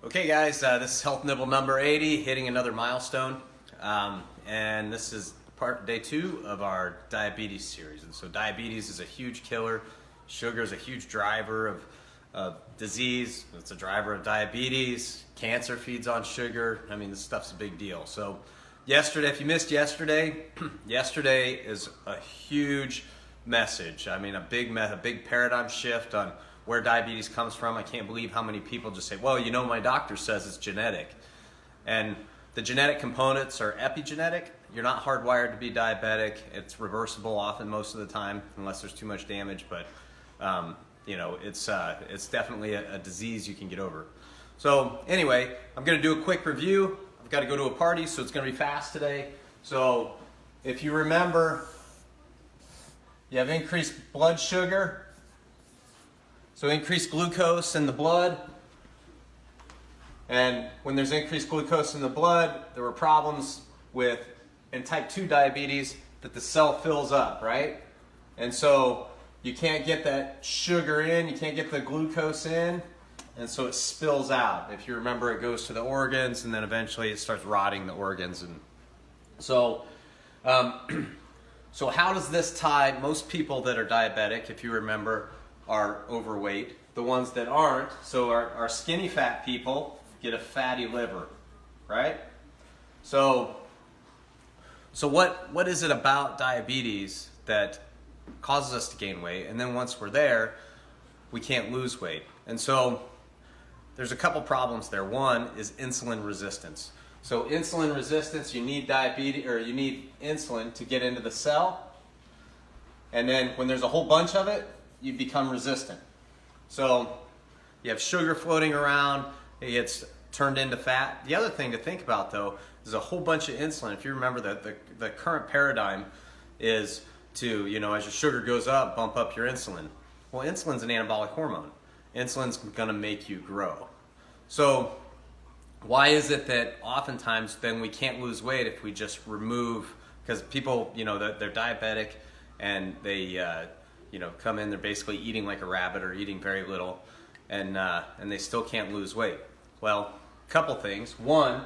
Okay guys, this is Health Nibble number 80, hitting another milestone. And this is day 2 of our diabetes series. And so diabetes is a huge killer. Sugar is a huge driver of disease. It's a driver of diabetes. Cancer feeds on sugar. I mean, this stuff's a big deal. So yesterday, if you missed yesterday, yesterday is a huge message. I mean, a big paradigm shift on where diabetes comes from. I can't believe how many people just say, well, you know, my doctor says it's genetic. And the genetic components are epigenetic. You're not hardwired to be diabetic. It's reversible often most of the time, unless there's too much damage. But you know, it's definitely a disease you can get over. So anyway, I'm going to do a quick review. I've got to go to a party, so it's going to be fast today. So if you remember, you have increased blood sugar. So increased glucose in the blood, and when there's increased glucose in the blood, there were problems with, in type 2 diabetes, that the cell fills up, right? And so you can't get that sugar in, you can't get the glucose in, and so it spills out. If you remember, it goes to the organs, and then eventually it starts rotting the organs. And so, so how does this tie? Most people that are diabetic, if you remember, are overweight. The ones that aren't, so our skinny fat people, get a fatty liver, right? So what is it about diabetes that causes us to gain weight? And then once we're there, we can't lose weight. And so there's a couple problems there. One is insulin resistance. So insulin resistance, you need you need insulin to get into the cell. And then when there's a whole bunch of it, you become resistant. So you have sugar floating around, it gets turned into fat. The other thing to think about, though, is a whole bunch of insulin. If you remember that the current paradigm is to, you know, as your sugar goes up, bump up your insulin. Well, insulin's an anabolic hormone. Insulin's going to make you grow. So why is it that oftentimes then we can't lose weight if we just remove, because people, you know, they're diabetic and they you know, come in, they're basically eating like a rabbit or eating very little, and they still can't lose weight. Well, a couple things. One,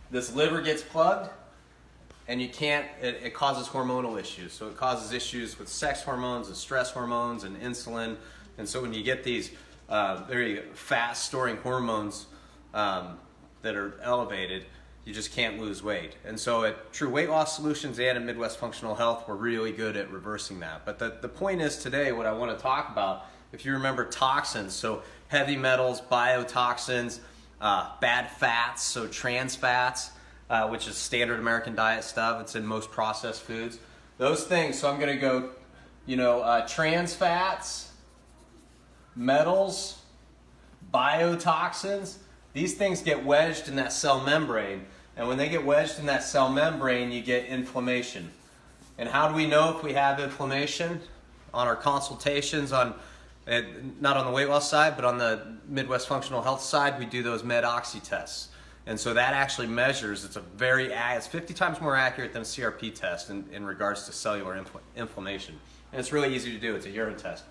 this liver gets plugged, and you can't, it causes hormonal issues. So it causes issues with sex hormones and stress hormones and insulin. And so when you get these very fast-storing hormones that are elevated, you just can't lose weight. And so at True Weight Loss Solutions and at Midwest Functional Health, we're really good at reversing that. But the point is today, what I want to talk about, if you remember toxins, so heavy metals, biotoxins, bad fats, so trans fats, which is standard American diet stuff. It's in most processed foods. Those things, so I'm going to go, you know, trans fats, metals, biotoxins. These things get wedged in that cell membrane. And when they get wedged in that cell membrane, you get inflammation. And how do we know if we have inflammation? On our consultations, not on the weight loss side, but on the Midwest Functional Health side, we do those med-oxy tests. And so that actually measures, it's 50 times more accurate than a CRP test in regards to cellular inflammation. And it's really easy to do, it's a urine test.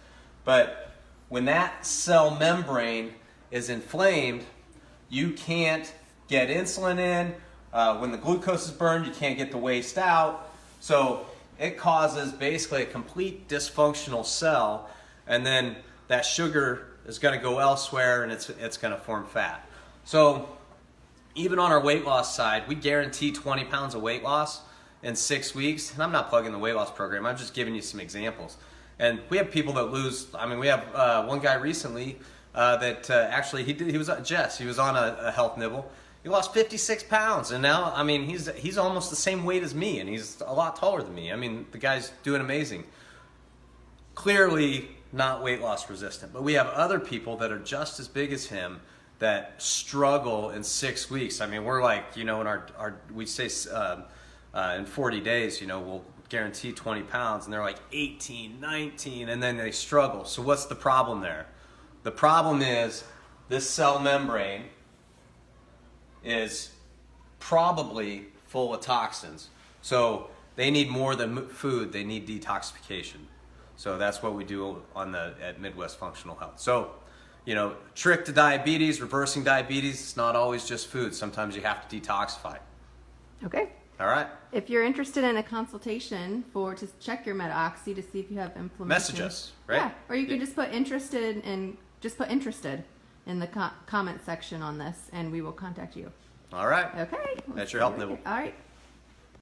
But when that cell membrane is inflamed, you can't get insulin in. When the glucose is burned, you can't get the waste out. So it causes basically a complete dysfunctional cell, and then that sugar is going to go elsewhere, and it's going to form fat. So even on our weight loss side, we guarantee 20 pounds of weight loss in 6 weeks. And I'm not plugging the weight loss program. I'm just giving you some examples. And we have people that lose. I mean, we have one guy recently that actually he was Jess. He was on a health nibble. He lost 56 pounds, and now, I mean, he's almost the same weight as me, and he's a lot taller than me. I mean, the guy's doing amazing. Clearly not weight loss resistant, but we have other people that are just as big as him that struggle in 6 weeks. I mean, we're like, you know, in we say in 40 days, you know, we'll guarantee 20 pounds, and they're like 18, 19, and then they struggle. So what's the problem there? The problem is this cell membrane is probably full of toxins. So they need more than food, they need detoxification. So that's what we do at Midwest Functional Health. So trick to diabetes, reversing diabetes. It's not always just food. Sometimes you have to detoxify. Okay. All right. If you're interested in a consultation to check your meta-oxy to see if you have inflammation, Message us, right? Yeah, or you can just put interested in the comment section on this, and we will contact you. All right. Okay. That's your help, Nibble. All right.